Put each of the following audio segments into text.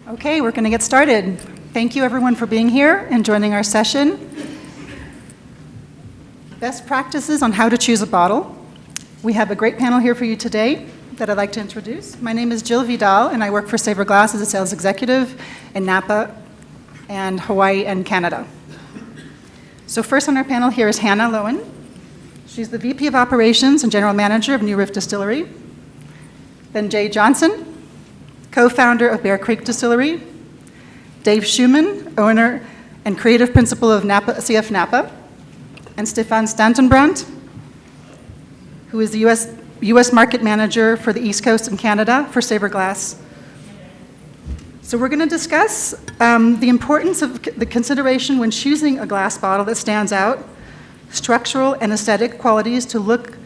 Okay, we're going to get started. Thank you everyone for being here and joining our session. Best practices on how to choose a bottle. We have a great panel here for you today that I'd like to introduce. My name is Jill Vidal, and I work for Savor Glass as a sales executive in Napa and Hawaii and Canada. So first on our panel here is Hannah Lowen. She's the VP of Operations and General Manager of New Riff Distillery. Then Jay Johnson, co-founder of Bear Creek Distillery. Dave Schumann, owner and creative principal of CF Napa. And Stefan Stantonbrandt, who is the U.S. market manager for the East Coast and Canada for Savor Glass. So we're going to discuss the importance of the consideration when choosing a glass bottle that stands out, structural and aesthetic qualities to look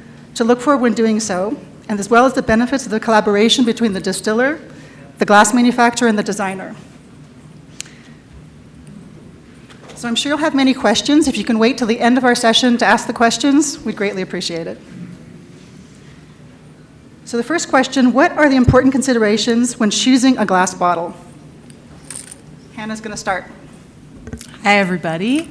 for when doing so, and as well as the benefits of the collaboration between the distiller, the glass manufacturer, and the designer. So I'm sure you'll have many questions. If you can wait till the end of our session to ask the questions, we'd greatly appreciate it. So the first question, what are the important considerations when choosing a glass bottle? Hannah's going to start. Hi, everybody.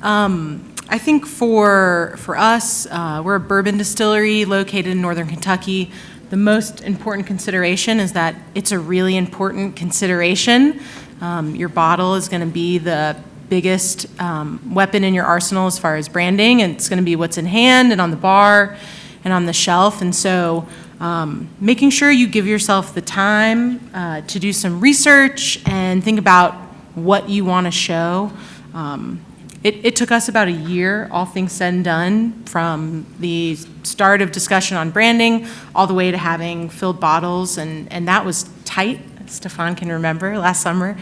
I think for us, we're a bourbon distillery located in northern Kentucky. The most important consideration is that it's a really important consideration. Your bottle is going to be the biggest weapon in your arsenal as far as branding, and it's going to be what's in hand and on the bar and on the shelf. And so making sure you give yourself the time to do some research and think about what you want to show. It took us about a year, all things said and done, from the start of discussion on branding all the way to having filled bottles, and that was tight. Stefan can remember last summer.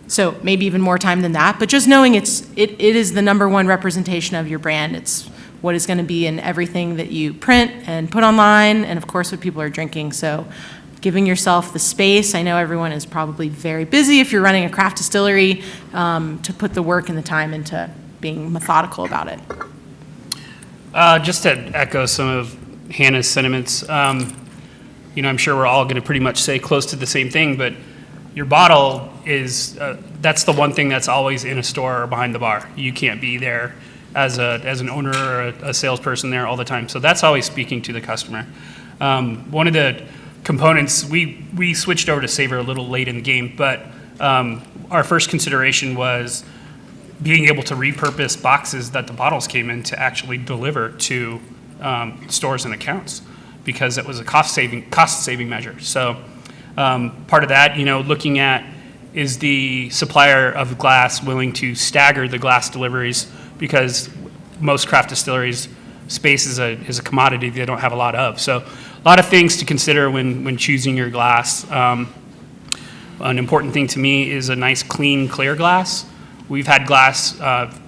So maybe even more time than that, but just knowing it is the number one representation of your brand. It's what is going to be in everything that you print and put online, and of course what people are drinking. So giving yourself the space. I know everyone is probably very busy if you're running a craft distillery, to put the work and the time into being methodical about it. Just to echo some of Hannah's sentiments, I'm sure we're all going to pretty much say close to the same thing, but your bottle is, that's the one thing that's always in a store or behind the bar. You can't be there as an owner or a salesperson there all the time. So that's always speaking to the customer. One of the components, we switched over to Savor a little late in the game, but our first consideration was being able to repurpose boxes that the bottles came in to actually deliver to stores and accounts, because it was a cost saving measure. So part of that, looking at, is the supplier of glass willing to stagger the glass deliveries, because most craft distilleries, space is a commodity they don't have a lot of. So a lot of things to consider when choosing your glass. An important thing to me is a nice, clean, clear glass. We've had glass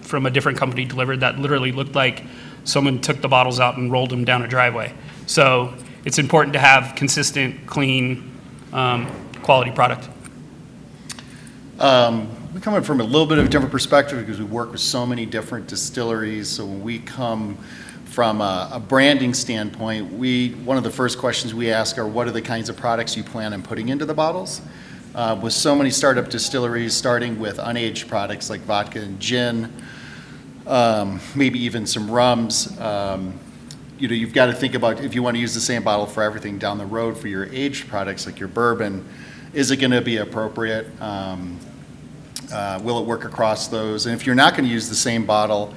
from a different company delivered that literally looked like someone took the bottles out and rolled them down a driveway. So it's important to have consistent, clean, quality product. We come in from a little bit of a different perspective because we work with so many different distilleries. So when we come from a branding standpoint, one of the first questions we ask are, what are the kinds of products you plan on putting into the bottles? With so many startup distilleries, starting with unaged products like vodka and gin, maybe even some rums, you've got to think about, if you want to use the same bottle for everything down the road for your aged products like your bourbon, is it going to be appropriate? Will it work across those? And if you're not going to use the same bottle,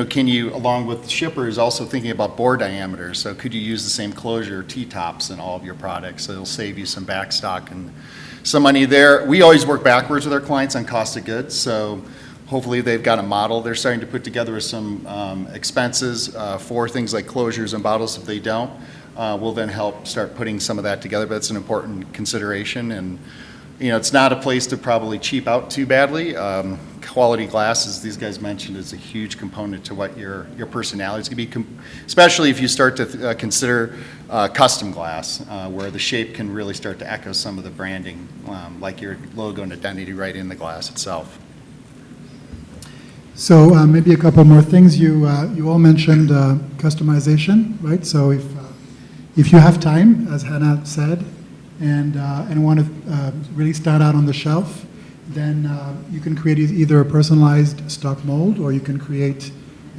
can you, along with shippers, also thinking about bore diameter? So could you use the same closure, T-tops in all of your products? So it'll save you some backstock and some money there. We always work backwards with our clients on cost of goods. So hopefully they've got a model they're starting to put together with some expenses for things like closures and bottles. If they don't, we'll then help start putting some of that together. But it's an important consideration. And it's not a place to probably cheap out too badly. Quality glass, as these guys mentioned, is a huge component to what your personality is going to be, especially if you start to consider custom glass, where the shape can really start to echo some of the branding, like your logo and identity right in the glass itself. So maybe a couple more things. You all mentioned customization, right? So if you have time, as Hannah said, and want to really stand out on the shelf, then you can create either a personalized stock mold, or you can create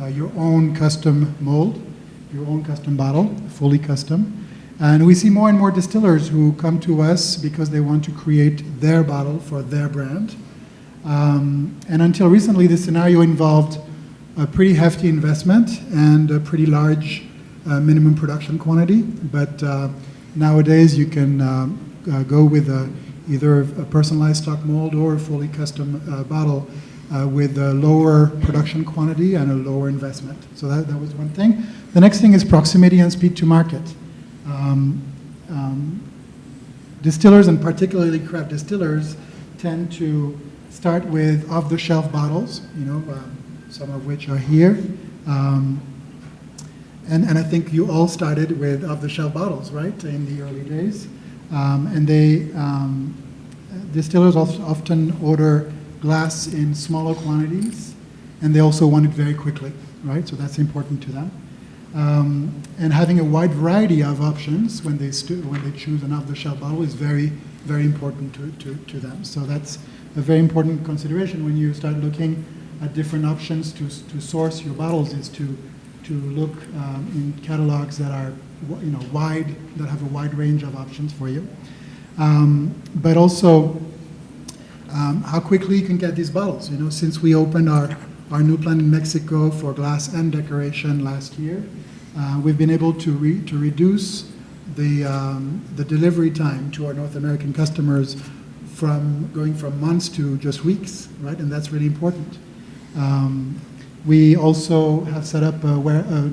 your own custom mold, your own custom bottle, fully custom. And we see more and more distillers who come to us because they want to create their bottle for their brand. And until recently, this scenario involved a pretty hefty investment and a pretty large minimum production quantity. But nowadays, you can go with either a personalized stock mold or a fully custom bottle with a lower production quantity and a lower investment. So that was one thing. The next thing is proximity and speed to market. Distillers, and particularly craft distillers, tend to start with off-the-shelf bottles, some of which are here. And I think you all started with off-the-shelf bottles, right, in the early days. And distillers often order glass in smaller quantities, and they also want it very quickly, right? So that's important to them. And having a wide variety of options when they choose an off-the-shelf bottle is very, very important to them. So that's a very important consideration when you start looking at different options to source your bottles, is to look in catalogs that are wide, that have a wide range of options for you. But also how quickly you can get these bottles. Since we opened our new plant in Mexico for glass and decoration last year, we've been able to reduce the delivery time to our North American customers going from months to just weeks, right? And that's really important. We also have set up a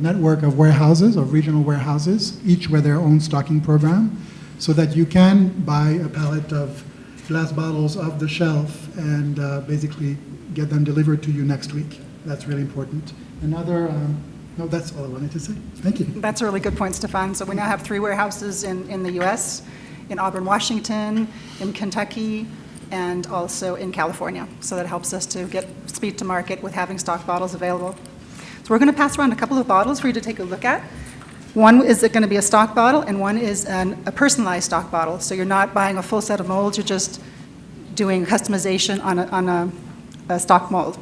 network of warehouses, of regional warehouses, each with their own stocking program, so that you can buy a pallet of glass bottles off the shelf and basically get them delivered to you next week. That's really important. No, that's all I wanted to say. Thank you. That's a really good point, Stefan. So we now have 3 warehouses in the U.S., in Auburn, Washington, in Kentucky, and also in California. So that helps us to get speed to market with having stock bottles available. So we're going to pass around a couple of bottles for you to take a look at. One is going to be a stock bottle, and one is a personalized stock bottle. So you're not buying a full set of molds, you're just doing customization on a stock mold.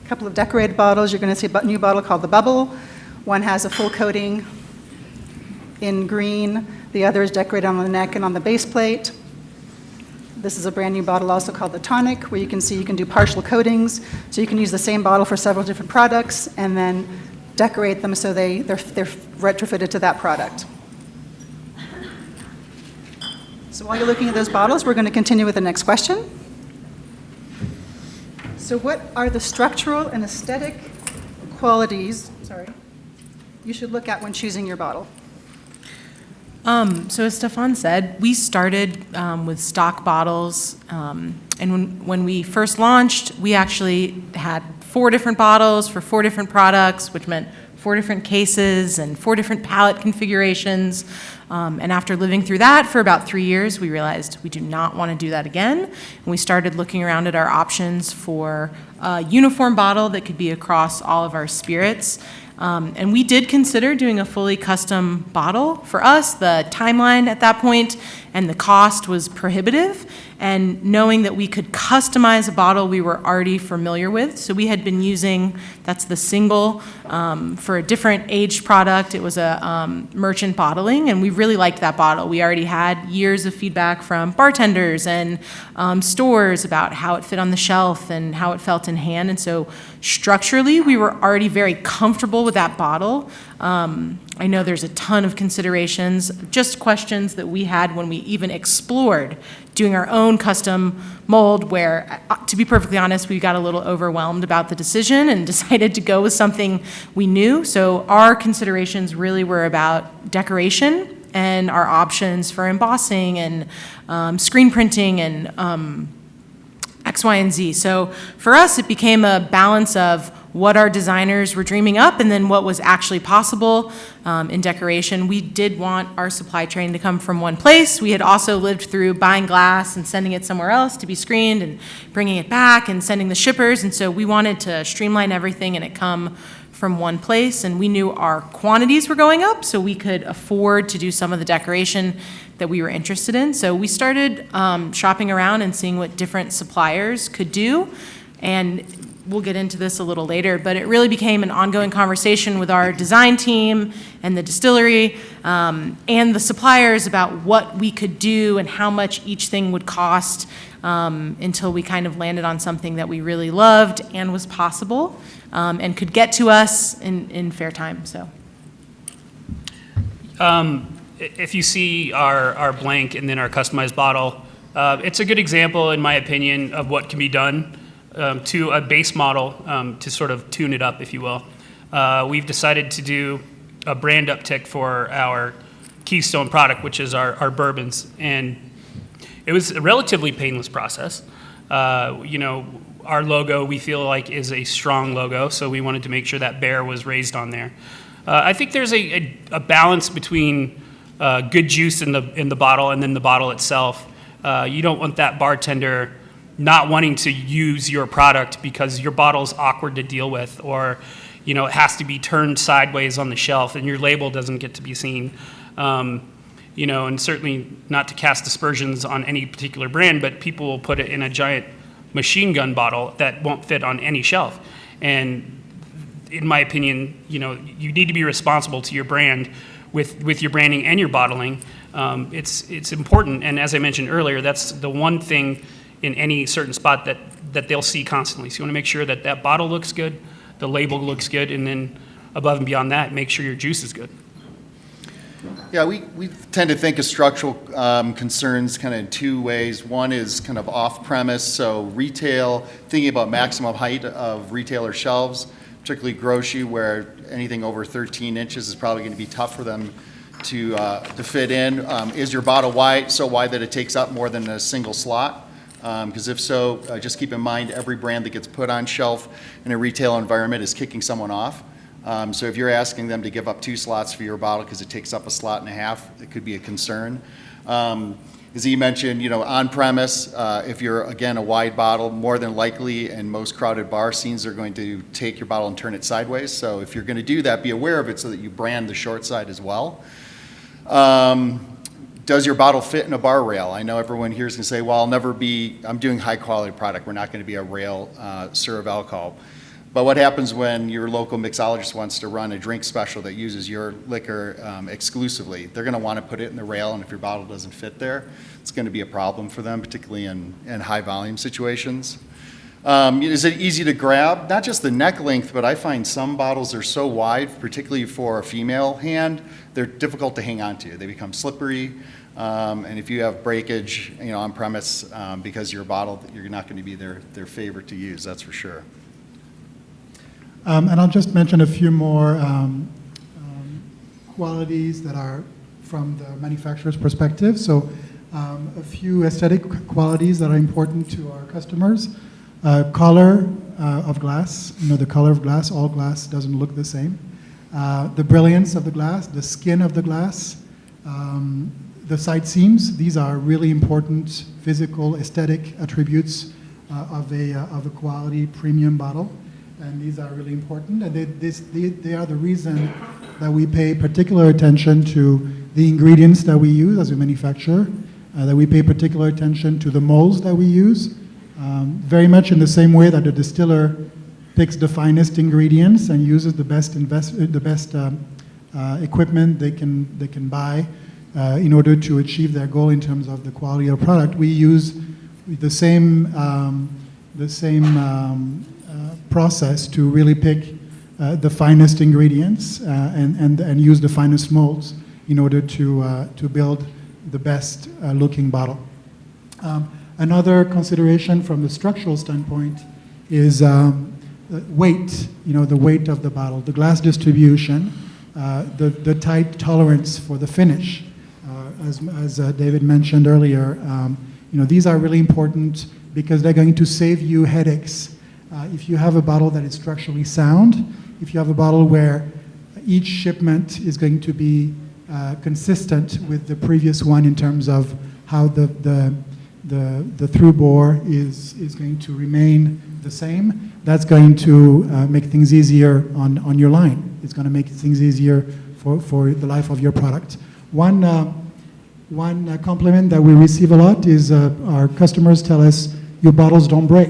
A couple of decorated bottles. You're going to see a new bottle called the Bubble. One has a full coating in green. The other is decorated on the neck and on the base plate. This is a brand new bottle also called the Tonic, where you can see you can do partial coatings. So you can use the same bottle for several different products and then decorate them so they're retrofitted to that product. So while you're looking at those bottles, we're going to continue with the next question. So what are the structural and aesthetic qualities, you should look at when choosing your bottle? So as Stefan said, we started with stock bottles, and when we first launched, we actually had 4 different bottles for 4 different products, which meant 4 different cases and 4 different palette configurations. And after living through that for about 3 years, we realized we do not want to do that again. And we started looking around at our options for a uniform bottle that could be across all of our spirits. And we did consider doing a fully custom bottle. For us, the timeline at that point and the cost was prohibitive, and knowing that we could customize a bottle we were already familiar with. So we had been using, that's the single, for a different aged product. It was a merchant bottling, and we really liked that bottle. We already had years of feedback from bartenders and stores about how it fit on the shelf and how it felt in hand. And so structurally, we were already very comfortable with that bottle. I know there's a ton of considerations, just questions that we had when we even explored doing our own custom mold, where, to be perfectly honest, we got a little overwhelmed about the decision and decided to go with something we knew. So our considerations really were about decoration and our options for embossing and screen printing and X, Y, and Z. So for us, it became a balance of what our designers were dreaming up and then what was actually possible in decoration. We did want our supply chain to come from one place. We had also lived through buying glass and sending it somewhere else to be screened and bringing it back and sending the shippers. And so we wanted to streamline everything and it come from one place, and we knew our quantities were going up, so we could afford to do some of the decoration that we were interested in. So we started shopping around and seeing what different suppliers could do, and we'll get into this a little later, but it really became an ongoing conversation with our design team and the distillery and the suppliers about what we could do and how much each thing would cost until we kind of landed on something that we really loved and was possible and could get to us in fair time. So, If you see our blank and then our customized bottle, it's a good example, in my opinion, of what can be done to a base model to sort of tune it up, if you will. We've decided to do a brand uptick for our Keystone product, which is our bourbons, and it was a relatively painless process. Our logo, we feel like, is a strong logo, so we wanted to make sure that bear was raised on there. I think there's a balance between good juice in the bottle and then the bottle itself. You don't want that bartender not wanting to use your product because your bottle's awkward to deal with, or it has to be turned sideways on the shelf and your label doesn't get to be seen. And certainly not to cast aspersions on any particular brand, but people will put it in a giant machine gun bottle that won't fit on any shelf. And in my opinion, you need to be responsible to your brand with your branding and your bottling. It's important, and as I mentioned earlier, that's the one thing in any certain spot that they'll see constantly. So you want to make sure that bottle looks good, the label looks good, and then above and beyond that, make sure your juice is good. Yeah, we tend to think of structural concerns kind of in two ways. One is kind of off-premise, so retail, thinking about maximum height of retailer shelves, particularly grocery, where anything over 13 inches is probably going to be tough for them to fit in. Is your bottle so wide that it takes up more than a single slot? Because if so, just keep in mind every brand that gets put on shelf in a retail environment is kicking someone off. So if you're asking them to give up 2 slots for your bottle because it takes up a slot and a half, it could be a concern. As he mentioned, on premise, if you're, again, a wide bottle, more than likely in most crowded bar scenes, they're going to take your bottle and turn it sideways. So if you're going to do that, be aware of it so that you brand the short side as well. Does your bottle fit in a bar rail? I know everyone here is going to say, well, I'm doing high quality product. We're not going to be a rail serve alcohol. But what happens when your local mixologist wants to run a drink special that uses your liquor exclusively? They're going to want to put it in the rail, and if your bottle doesn't fit there, it's going to be a problem for them, particularly in high volume situations. Is it easy to grab? Not just the neck length, but I find some bottles are so wide, particularly for a female hand, they're difficult to hang on to. They become slippery, and if you have breakage, on premise, because your bottle, you're not going to be their favorite to use, that's for sure. And I'll just mention a few more qualities that are from the manufacturer's perspective. So a few aesthetic qualities that are important to our customers. Color of glass, the color of glass, all glass doesn't look the same. The brilliance of the glass, the skin of the glass, the side seams, these are really important physical aesthetic attributes of a quality premium bottle. And these are really important, and they are the reason that we pay particular attention to the ingredients that we use as a manufacturer, that we pay particular attention to the molds that we use, very much in the same way that the distiller picks the finest ingredients and uses the best equipment they can buy in order to achieve their goal in terms of the quality of product. We use the same process to really pick the finest ingredients and use the finest molds in order to build the best looking bottle. Another consideration from the structural standpoint is weight, the weight of the bottle, the glass distribution, the tight tolerance for the finish. As David mentioned earlier, these are really important because they're going to save you headaches. If you have a bottle that is structurally sound, if you have a bottle where each shipment is going to be consistent with the previous one in terms of how the through bore is going to remain the same, that's going to make things easier on your line. It's going to make things easier for the life of your product. One compliment that we receive a lot is our customers tell us, your bottles don't break,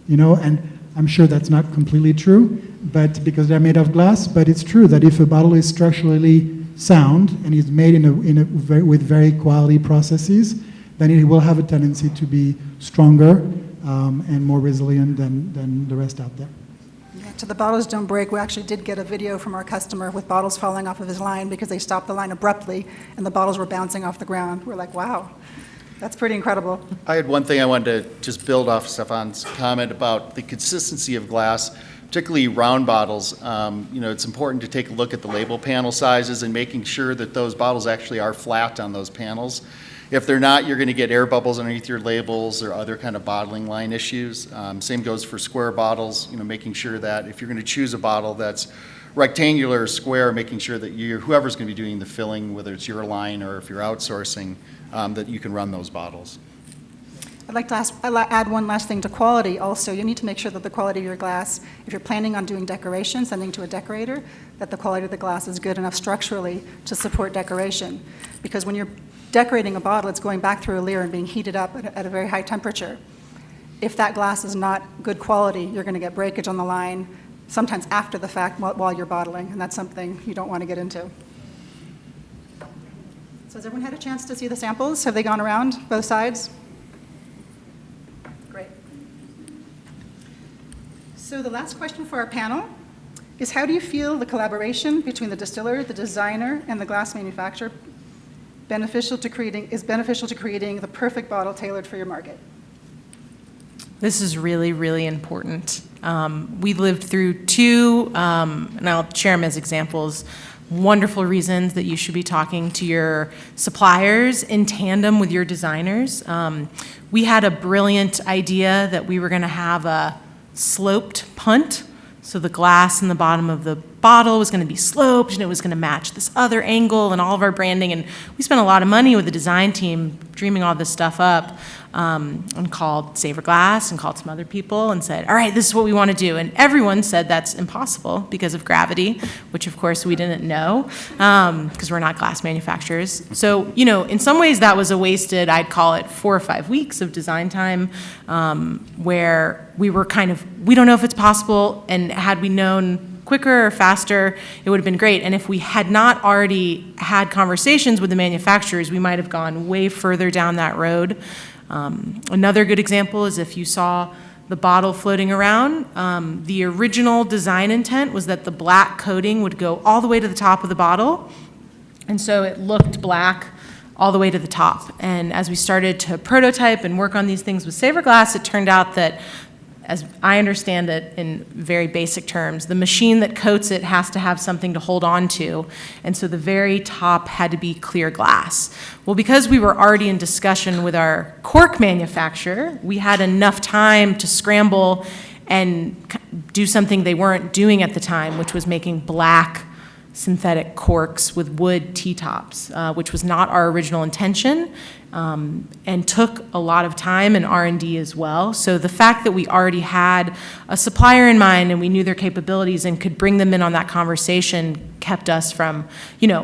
and I'm sure that's not completely true, but because they're made of glass, but it's true that if a bottle is structurally sound and is made with very quality processes, then it will have a tendency to be stronger and more resilient than the rest out there. Yeah, to the bottles don't break, we actually did get a video from our customer with bottles falling off of his line because they stopped the line abruptly and the bottles were bouncing off the ground. We're like, wow, that's pretty incredible. I had one thing I wanted to just build off Stefan's comment about the consistency of glass, particularly round bottles. It's important to take a look at the label panel sizes and making sure that those bottles actually are flat on those panels. If they're not, you're going to get air bubbles underneath your labels or other kind of bottling line issues. Same goes for square bottles, making sure that if you're going to choose a bottle that's rectangular or square, making sure that whoever's going to be doing the filling, whether it's your line or if you're outsourcing, that you can run those bottles. I'd like to add one last thing to quality also. You need to make sure that the quality of your glass, if you're planning on doing decoration, sending to a decorator, that the quality of the glass is good enough structurally to support decoration. Because when you're decorating a bottle, it's going back through a layer and being heated up at a very high temperature. If that glass is not good quality, you're going to get breakage on the line, sometimes after the fact while you're bottling, and that's something you don't want to get into. So has everyone had a chance to see the samples? Have they gone around both sides? Great. So the last question for our panel is, how do you feel the collaboration between the distiller, the designer, and the glass manufacturer beneficial to creating the perfect bottle tailored for your market? This is really, really important. We lived through two, and I'll share them as examples, wonderful reasons that you should be talking to your suppliers in tandem with your designers. We had a brilliant idea that we were going to have a sloped punt. So the glass in the bottom of the bottle was going to be sloped, and it was going to match this other angle and all of our branding. And we spent a lot of money with the design team dreaming all this stuff up, and called Savor Glass and called some other people and said, all right, this is what we want to do. And everyone said that's impossible because of gravity, which of course we didn't know because we're not glass manufacturers. So, in some ways that was a wasted, I'd call it 4 or 5 weeks of design time, where we were we don't know if it's possible, and had we known quicker or faster, it would have been great. And if we had not already had conversations with the manufacturers, we might have gone way further down that road. Another good example is if you saw the bottle floating around, the original design intent was that the black coating would go all the way to the top of the bottle, and so it looked black all the way to the top. And as we started to prototype and work on these things with Savor Glass, it turned out that, as I understand it in very basic terms, the machine that coats it has to have something to hold on to, and so the very top had to be clear glass. Well, because we were already in discussion with our cork manufacturer, we had enough time to scramble and do something they weren't doing at the time, which was making black synthetic corks with wood T-tops, which was not our original intention, and took a lot of time and R&D as well. So the fact that we already had a supplier in mind and we knew their capabilities and could bring them in on that conversation kept us from,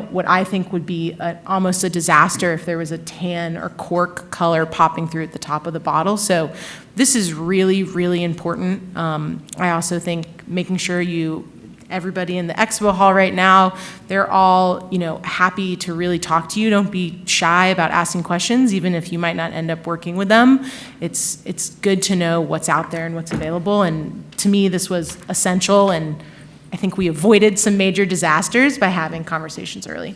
what I think would be almost a disaster if there was a tan or cork color popping through at the top of the bottle. So this is really, really important. I also think making sure everybody in the expo hall right now, they're all, happy to really talk to you. Don't be shy about asking questions, even if you might not end up working with them. It's good to know what's out there and what's available. And to me, this was essential, and I think we avoided some major disasters by having conversations early.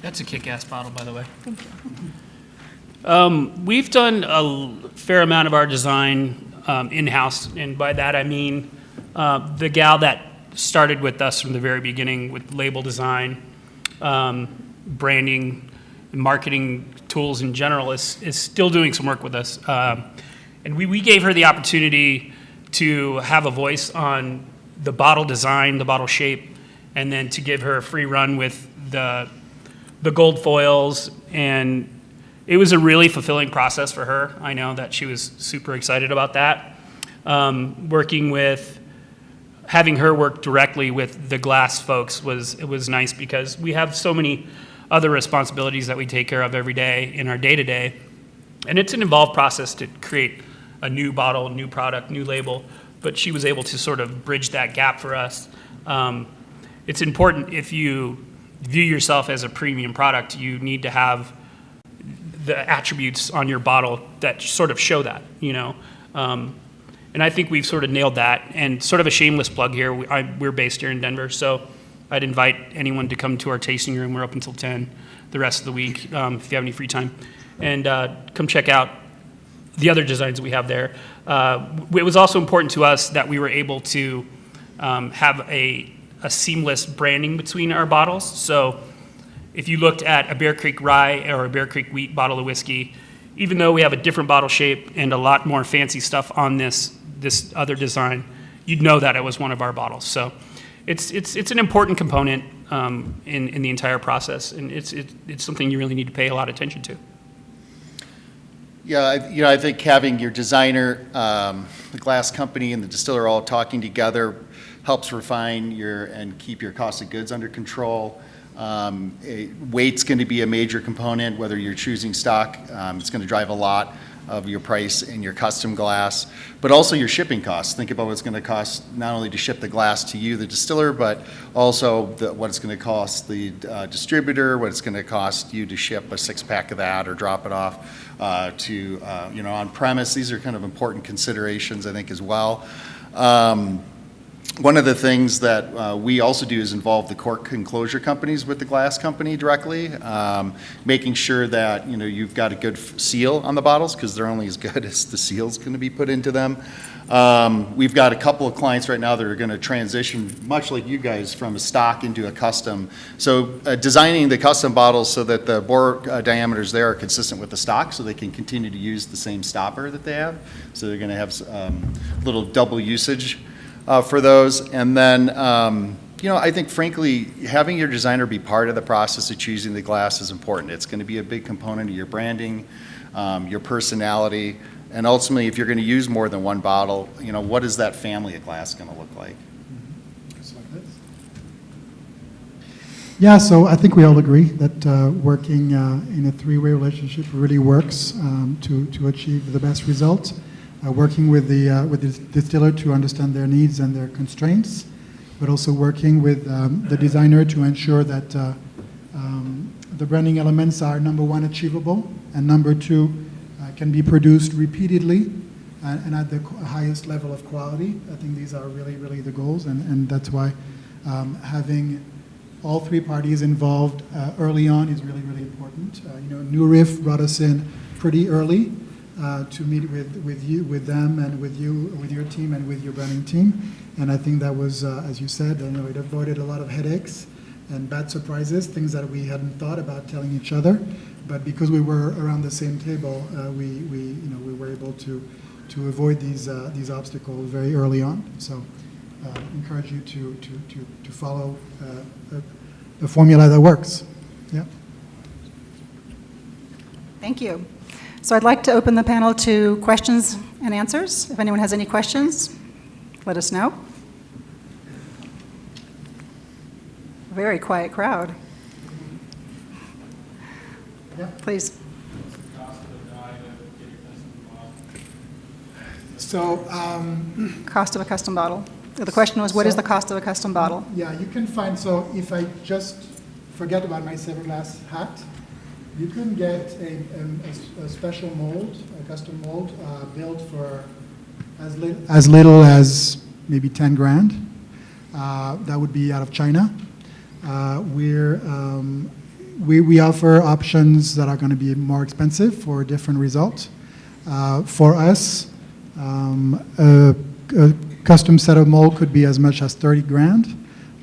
That's a kick-ass bottle, by the way. Thank you. We've done a fair amount of our design in-house, and by that I mean the gal that started with us from the very beginning with label design, branding, marketing tools in general is still doing some work with us. And we gave her the opportunity to have a voice on the bottle design, the bottle shape, and then to give her a free run with the gold foils. And it was a really fulfilling process for her. I know that she was super excited about that. working with, having her work directly with the glass folks was nice because we have so many other responsibilities that we take care of every day in our day-to-day. And it's an involved process to create a new bottle, new product, new label, but she was able to sort of bridge that gap for us. It's important if you view yourself as a premium product, you need to have the attributes on your bottle that sort of show that, you know. And I think we've sort of nailed that. And sort of a shameless plug here, we're based here in Denver, so I'd invite anyone to come to our tasting room. We're open until 10 the rest of the week, if you have any free time. And come check out the other designs we have there. It was also important to us that we were able to have a seamless branding between our bottles. So if you looked at a Bear Creek Rye or a Bear Creek Wheat bottle of whiskey, even though we have a different bottle shape and a lot more fancy stuff on this other design, you'd know that it was one of our bottles. So it's an important component in the entire process, and it's something you really need to pay a lot of attention to. Yeah, I think having your designer, the glass company, and the distiller all talking together helps refine and keep your cost of goods under control. Weight's going to be a major component, whether you're choosing stock. It's going to drive a lot of your price in your custom glass, but also your shipping costs. Think about what it's going to cost not only to ship the glass to you, the distiller, but also what it's going to cost the distributor, what it's going to cost you to ship a 6-pack of that or drop it off to on premise. These are kind of important considerations, I think, as well. One of the things that we also do is involve the cork enclosure companies with the glass company directly, making sure that you've got a good seal on the bottles because they're only as good as the seal's going to be put into them. We've got a couple of clients right now that are going to transition, much like you guys, from a stock into a custom. So designing the custom bottles so that the bore diameters there are consistent with the stock so they can continue to use the same stopper that they have. So they're going to have little double usage for those. And then, I think, frankly, having your designer be part of the process of choosing the glass is important. It's going to be a big component of your branding, your personality, and ultimately, if you're going to use more than one bottle, what is that family of glass going to look like? Just like this. Yeah, so I think we all agree that working in a three-way relationship really works to achieve the best results. Working with the distiller to understand their needs and their constraints, but also working with the designer to ensure that the branding elements are, number one, achievable, and number two, can be produced repeatedly and at the highest level of quality. I think these are really, really the goals, and that's why having all three parties involved early on is really, really important. New Riff brought us in pretty early to meet with them, and with your team, and with your branding team. And I think that was, as you said, it avoided a lot of headaches and bad surprises, things that we hadn't thought about telling each other. But because we were around the same table, we were able to avoid these obstacles very early on. So encourage you to follow a formula that works. Yeah. Thank you. So I'd like to open the panel to questions and answers. If anyone has any questions, let us know. Very quiet crowd. Yeah. Please. So Cost of a custom bottle. The question was, what is the cost of a custom bottle? yeah, you can find, so if I just forget about my Saverglass hat, you can get a special mold, a custom mold, built for as little as maybe 10 grand. That would be out of China. We offer options that are going to be more expensive for different results. For us, a custom set of mold could be as much as 30 grand.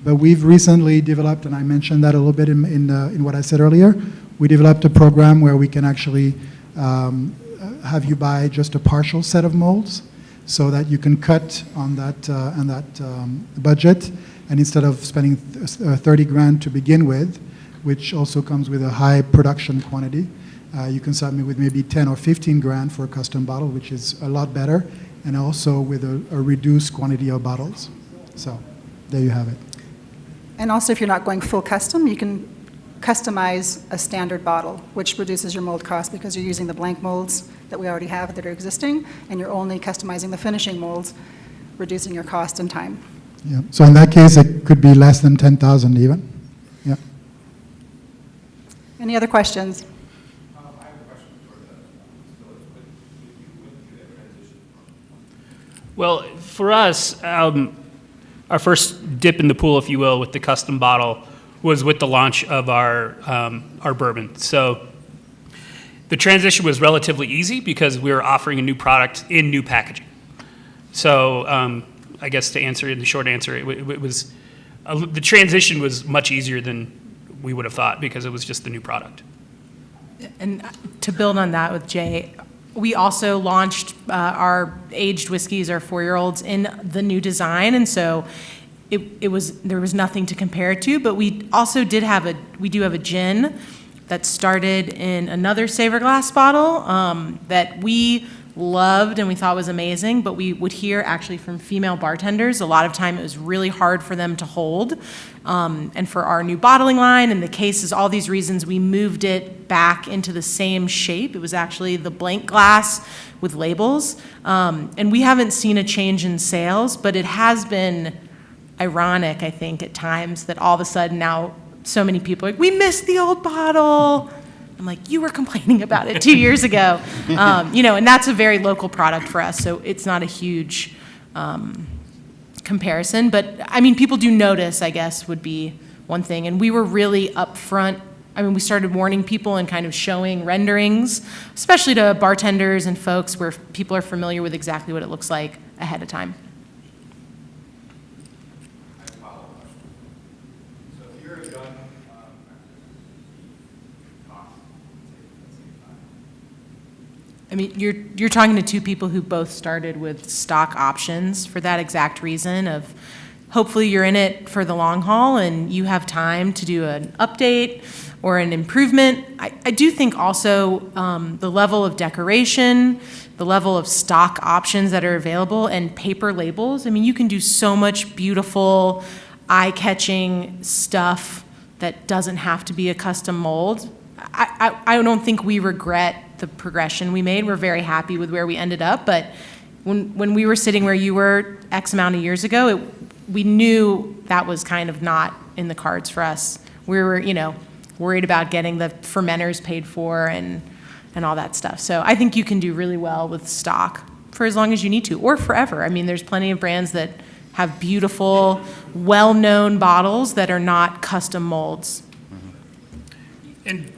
But we've recently developed, and I mentioned that a little bit in what I said earlier, we developed a program where we can actually have you buy just a partial set of molds so that you can cut on that budget. And instead of spending 30 grand to begin with, which also comes with a high production quantity, you can submit with maybe 10 or 15 grand for a custom bottle, which is a lot better and also with a reduced quantity of bottles. So there you have it. And also, if you're not going full custom, you can customize a standard bottle, which reduces your mold cost because you're using the blank molds that we already have that are existing, and you're only customizing the finishing molds, reducing your cost and time. Yeah. So in that case, it could be less than 10,000 even. Yeah. Any other questions? Well, for us, our first dip in the pool, if you will, with the custom bottle was with the launch of our bourbon. So the transition was relatively easy because we were offering a new product in new packaging. So I guess to answer in the short answer, it was the transition was much easier than we would have thought because it was just the new product. And to build on that with Jay, we also launched our aged whiskeys, our 4-year-olds, in the new design, and so there was nothing to compare it to. But we also do have a gin that started in another Savor Glass bottle that we loved and we thought was amazing, but we would hear actually from female bartenders a lot of time it was really hard for them to hold. And for our new bottling line and the cases, all these reasons, we moved it back into the same shape. It was actually the blank glass with labels. And we haven't seen a change in sales, but it has been ironic, I think, at times that all of a sudden now so many people are like, we missed the old bottle. I'm like, you were complaining about it 2 years ago. And that's a very local product for us, so it's not a huge comparison. But, I mean, people do notice, I guess, would be one thing. And we were really upfront. I mean, we started warning people and kind of showing renderings, especially to bartenders and folks where people are familiar with exactly what it looks like ahead of time. I mean, you're talking to two people who both started with stock options for that exact reason of hopefully you're in it for the long haul and you have time to do an update or an improvement. I do think also the level of decoration, the level of stock options that are available, and paper labels. I mean, you can do so much beautiful, eye-catching stuff that doesn't have to be a custom mold. I don't think we regret the progression we made. We're very happy with where we ended up, but when we were sitting where you were X amount of years ago, we knew that was kind of not in the cards for us. We were, worried about getting the fermenters paid for and all that stuff. So I think you can do really well with stock for as long as you need to, or forever. I mean, there's plenty of brands that have beautiful, well-known bottles that are not custom molds. And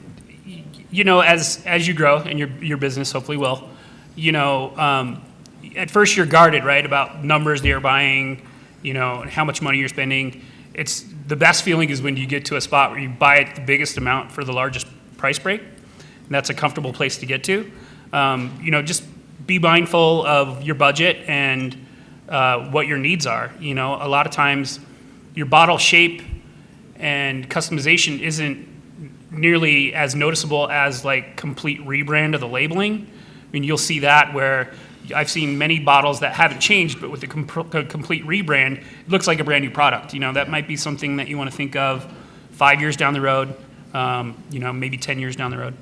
as you grow and your business hopefully will, at first you're guarded, right, about numbers that you're buying, how much money you're spending. It's the best feeling is when you get to a spot where you buy it the biggest amount for the largest price break, and that's a comfortable place to get to. Just be mindful of your budget and what your needs are. A lot of times your bottle shape and customization isn't nearly as noticeable as like complete rebrand of the labeling. I mean, you'll see that where I've seen many bottles that haven't changed, but with a complete rebrand, it looks like a brand new product. That might be something that you want to think of 5 years down the road, maybe 10 years down the road.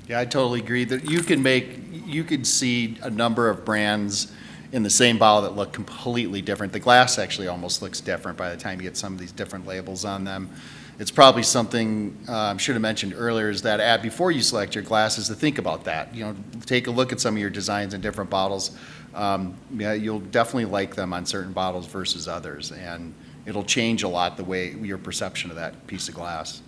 Yeah, I totally agree that you could see a number of brands in the same bottle that look completely different. The glass actually almost looks different by the time you get some of these different labels on them. It's probably something I should have mentioned earlier is that before you select your glasses to think about that. Take a look at some of your designs in different bottles. You'll definitely like them on certain bottles versus others, and it'll change a lot the way your perception of that piece of glass.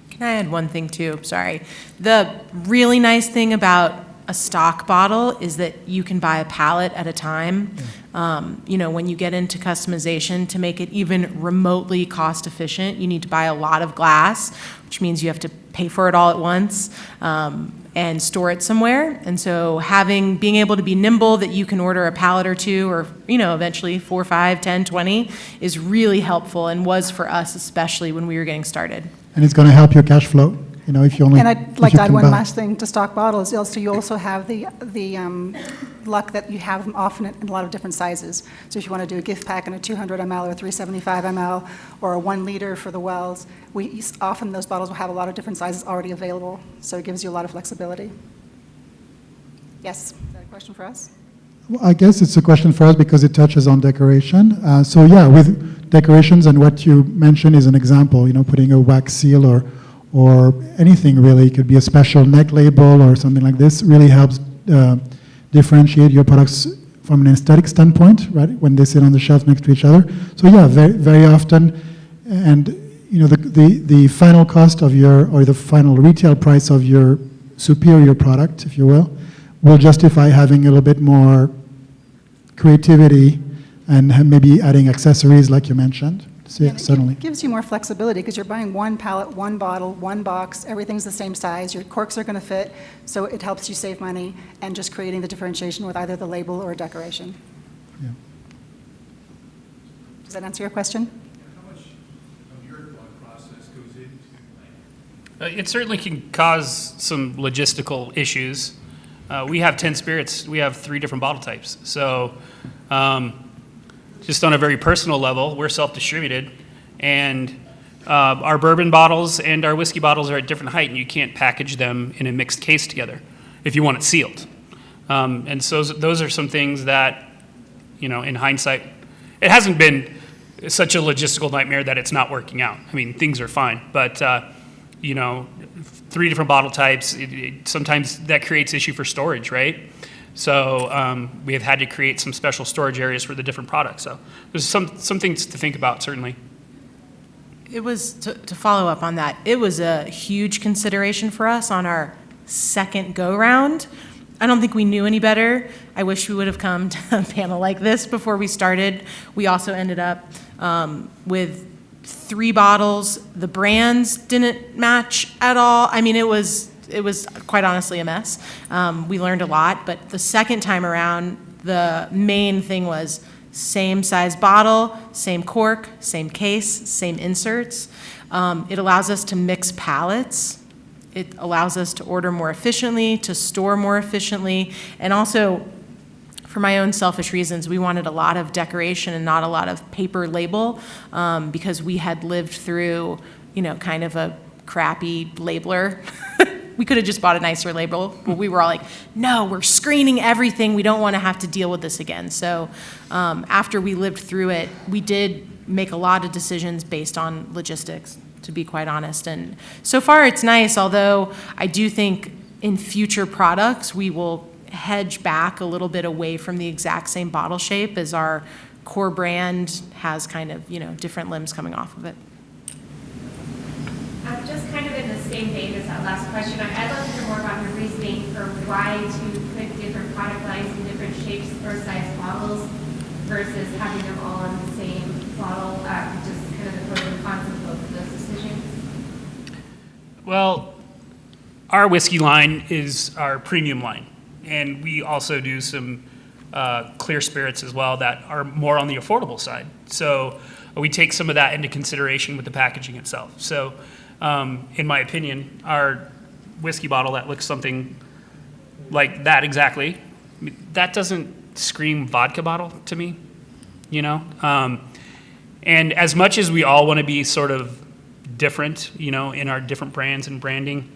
Can I add one thing too? Sorry. The really nice thing about a stock bottle is that you can buy a pallet at a time. When you get into customization, to make it even remotely cost efficient, you need to buy a lot of glass, which means you have to pay for it all at once and store it somewhere. And so being able to be nimble, that you can order a pallet or two or, eventually 4, 5, 10, 20 is really helpful and was for us, especially when we were getting started. And it's going to help your cash flow. if you only. And I'd if like you to add can one buy- last thing to stock bottles. Also, you also have the luck that you have them often in a lot of different sizes. So if you want to do a gift pack in a 200 ml or 375 ml or a 1 liter for the wells, often those bottles will have a lot of different sizes already available. So it gives you a lot of flexibility. Yes, is that a question for us? Well, I guess it's a question for us because it touches on decoration. So yeah, with decorations and what you mentioned is an example, putting a wax seal or anything really. It could be a special neck label or something like this. Really helps differentiate your products from an aesthetic standpoint, right, when they sit on the shelf next to each other. So yeah, very, very often, and the final cost of or the final retail price of your superior product, if you will justify having a little bit more creativity and maybe adding accessories like you mentioned. So, And certainly. It gives you more flexibility because you're buying one pallet, one bottle, one box, everything's the same size, your corks are going to fit, so it helps you save money and just creating the differentiation with either the label or decoration. Yeah. Does that answer your question? How much of your thought process goes into planning? It certainly can cause some logistical issues. We have 10 spirits. We have 3 different bottle types. So just on a very personal level, we're self-distributed, and our bourbon bottles and our whiskey bottles are at different height, and you can't package them in a mixed case together if you want it sealed. And so those are some things that, in hindsight, it hasn't been such a logistical nightmare that it's not working out. I mean, things are fine, but 3 different bottle types, sometimes that creates issue for storage, right? So we have had to create some special storage areas for the different products. So there's some things to think about, certainly. It was, to follow up on that, it was a huge consideration for us on our second go-round. I don't think we knew any better. I wish we would have come to a panel like this before we started. We also ended up with 3 bottles. The brands didn't match at all. I mean, it was quite honestly a mess. We learned a lot, but the second time around, the main thing was same size bottle, same cork, same case, same inserts. It allows us to mix pallets. It allows us to order more efficiently, to store more efficiently, and also, for my own selfish reasons, we wanted a lot of decoration and not a lot of paper label because we had lived through, kind of a crappy labeler. We could have just bought a nicer label, but we were all like, no, we're screening everything. We don't want to have to deal with this again. So after we lived through it, we did make a lot of decisions based on logistics, to be quite honest. And so far it's nice, although I do think in future products we will hedge back a little bit away from the exact same bottle shape as our core brand has kind of, different limbs coming off of it. Just kind of in the same vein as that last question, I'd love to hear more about your reasoning for why to put different product lines in different shapes or size bottles versus having them all on the same bottle, just kind of the pros and cons of both of those decisions. Well, our whiskey line is our premium line, and we also do some clear spirits as well that are more on the affordable side. So we take some of that into consideration with the packaging itself. So in my opinion, our whiskey bottle that looks something like that exactly, that doesn't scream vodka bottle to me, And as much as we all want to be sort of different, in our different brands and branding,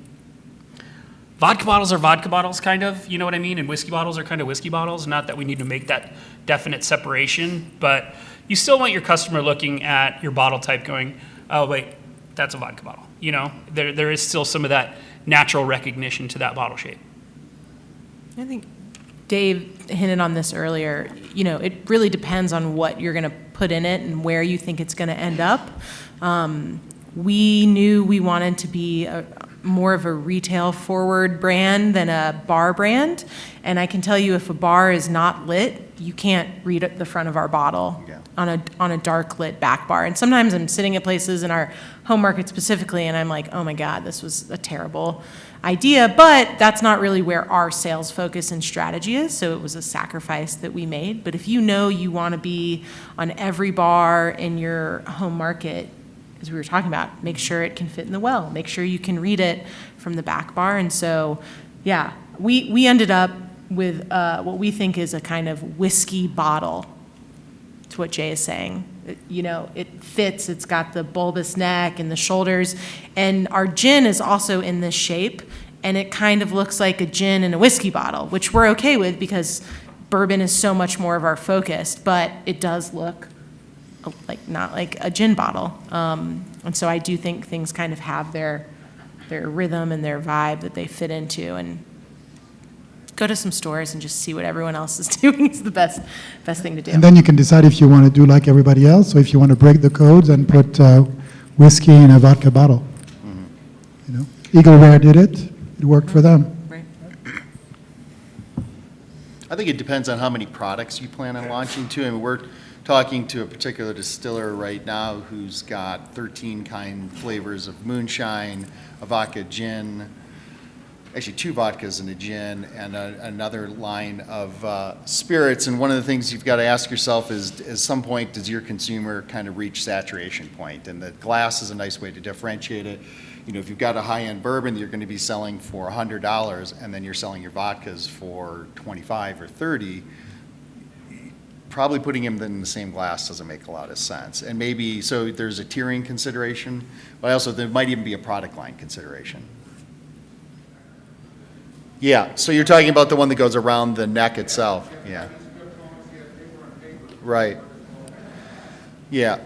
vodka bottles are vodka bottles, kind of, you know what I mean? And whiskey bottles are kind of whiskey bottles. Not that we need to make that definite separation, but you still want your customer looking at your bottle type going, oh, wait, that's a vodka bottle. There is still some of that natural recognition to that bottle shape. I think Dave hinted on this earlier. It really depends on what you're going to put in it and where you think it's going to end up. We knew we wanted to be more of a retail forward brand than a bar brand. And I can tell you, if a bar is not lit, you can't read at the front of our bottle on a dark lit back bar. And sometimes I'm sitting at places in our home market specifically, and I'm like, oh my God, this was a terrible idea. But that's not really where our sales focus and strategy is. So it was a sacrifice that we made. But if you know you want to be on every bar in your home market, as we were talking about, make sure it can fit in the well, make sure you can read it from the back bar. And so, yeah, we ended up with what we think is a kind of whiskey bottle, to what Jay is saying. It fits, it's got the bulbous neck and the shoulders, and our gin is also in this shape, and it kind of looks like a gin in a whiskey bottle, which we're okay with because bourbon is so much more of our focus, but it does look not like a gin bottle. And so I do think things kind of have their rhythm and their vibe that they fit into, and go to some stores and just see what everyone else is doing is the best thing to do. And then you can decide if you want to do like everybody else, or if you want to break the codes and put whiskey in a vodka bottle. Eagleware did it. It worked for them. Right. I think it depends on how many products you plan on launching too. I mean, we're talking to a particular distiller right now who's got 13 flavors of moonshine, a vodka gin, actually 2 vodkas and a gin, and another line of spirits. And one of the things you've got to ask yourself is, at some point, does your consumer kind of reach saturation point? And the glass is a nice way to differentiate it. If you've got a high-end bourbon that you're going to be selling for $100, and then you're selling your vodkas for $25 or $30, probably putting them in the same glass doesn't make a lot of sense. And maybe, so there's a tiering consideration, but also there might even be a product line consideration. Yeah, so you're talking about the one that goes around the neck itself. Yeah. Right. Yeah.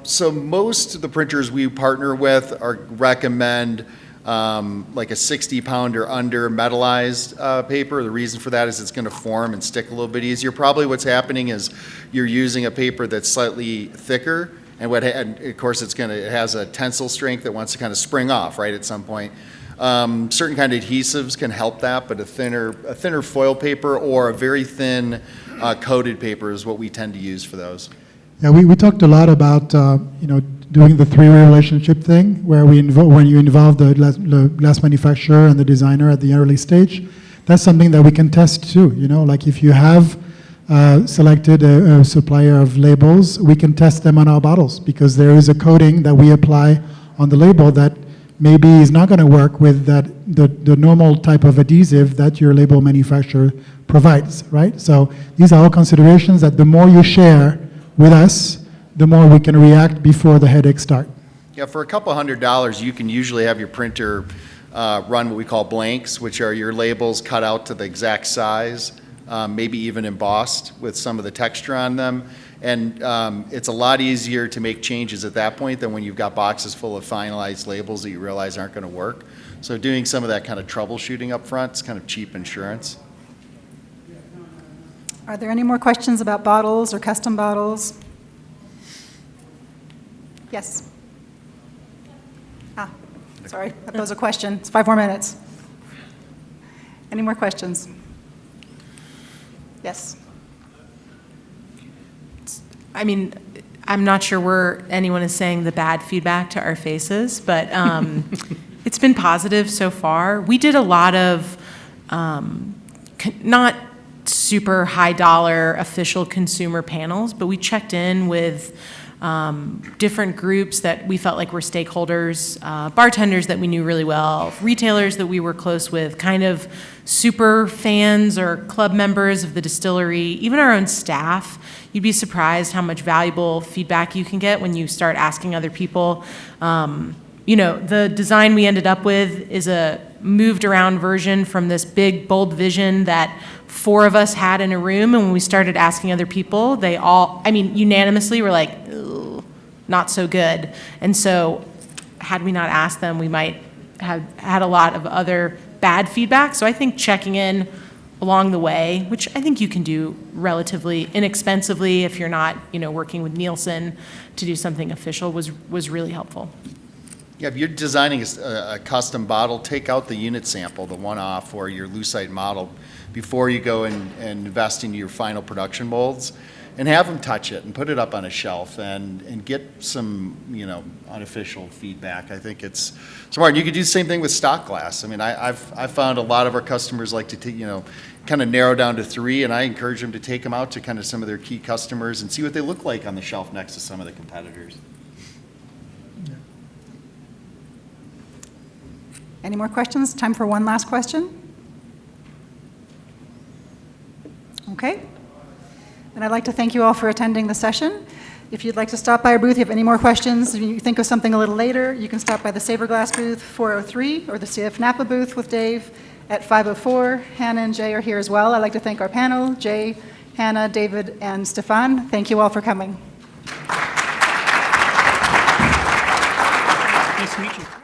So most of the printers we partner with recommend like a 60-pound or under metallized paper. The reason for that is it's going to form and stick a little bit easier. Probably what's happening is you're using a paper that's slightly thicker, and of course it has a tensile strength that wants to kind of spring off right at some point. Certain kind of adhesives can help that, but a thinner foil paper or a very thin coated paper is what we tend to use for those. Yeah, we talked a lot about doing the three-way relationship thing, where when you involve the glass manufacturer and the designer at the early stage. That's something that we can test too. Like if you have selected a supplier of labels, we can test them on our bottles, because there is a coating that we apply on the label that maybe is not going to work with the normal type of adhesive that your label manufacturer provides, right? So these are all considerations that the more you share with us, the more we can react before the headaches start. Yeah, for a couple $100, you can usually have your printer run what we call blanks, which are your labels cut out to the exact size, maybe even embossed with some of the texture on them. And it's a lot easier to make changes at that point than when you've got boxes full of finalized labels that you realize aren't going to work. So doing some of that kind of troubleshooting up front is kind of cheap insurance. Are there any more questions about bottles or custom bottles? Yes. Sorry, that was a question. It's 5 more minutes. Any more questions? Yes. I mean, I'm not sure where anyone is saying the bad feedback to our faces, but it's been positive so far. We did a lot of not super high dollar official consumer panels, but we checked in with different groups that we felt like were stakeholders, bartenders that we knew really well, retailers that we were close with, kind of super fans or club members of the distillery, even our own staff. You'd be surprised how much valuable feedback you can get when you start asking other people. The design we ended up with is a moved around version from this big, bold vision that 4 of us had in a room, and when we started asking other people, they all, unanimously were like, not so good. And so had we not asked them, we might have had a lot of other bad feedback. So I think checking in along the way, which I think you can do relatively inexpensively if you're not, working with Nielsen to do something official, was really helpful. Yeah, if you're designing a custom bottle, take out the unit sample, the one-off, or your lucite model before you go and invest in your final production molds. and have them touch it and put it up on a shelf and get some, unofficial feedback. I think it's smart. You could do the same thing with stock glass. I mean, I've found a lot of our customers like to take, kind of narrow down to 3, and I encourage them to take them out to kind of some of their key customers and see what they look like on the shelf next to some of the competitors. Any more questions? Time for one last question? Okay. And I'd like to thank you all for attending the session. If you'd like to stop by our booth, if you have any more questions, if you think of something a little later, you can stop by the Saver Glass booth 403 or the CF Napa booth with Dave at 504. Hannah and Jay are here as well. I'd like to thank our panel, Jay, Hannah, David, and Stefan. Thank you all for coming. Nice to meet you.